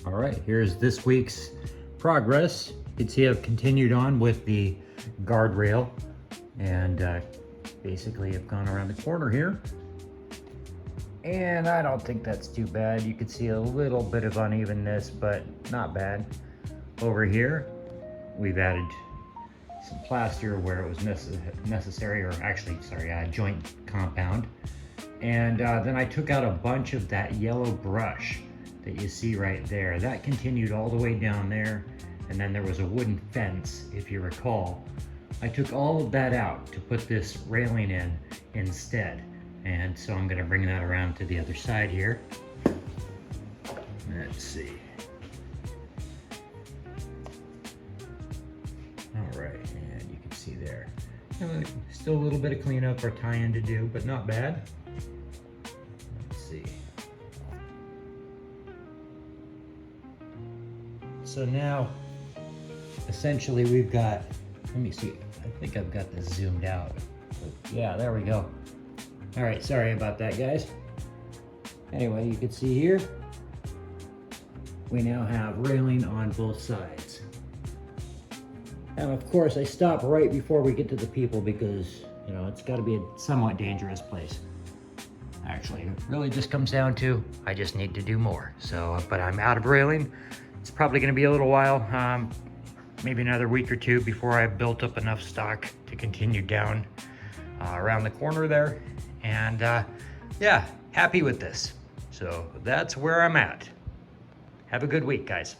All right, here's this week's progress. You can see I've continued on with the guardrail and basically I've gone around the corner here. And I don't think that's too bad. You can see a little bit of unevenness, but not bad. Over here, we've added some plaster where it was necessary, or actually, sorry, joint compound. And then I took out a bunch of that yellow brush that you see right there. That continued all the way down there. And then there was a wooden fence, if you recall. I took all of that out to put this railing in instead. And so I'm gonna bring that around to the other side here. Let's see. All right, and you can see there. Still a little bit of cleanup or tie-in to do, but not bad. Let's see. So now, essentially we've got, let me see, I think I've got this zoomed out. But yeah, there we go. All right, sorry about that, guys. Anyway, you can see here, we now have railing on both sides. And of course, I stop right before we get to the people because, you know, it's gotta be a somewhat dangerous place. Actually, it really just comes down to, I just need to do more. So, but I'm out of railing. It's probably gonna be a little while, maybe another week or two before I've built up enough stock to continue down around the corner there. And yeah, happy with this. So that's where I'm at. Have a good week, guys.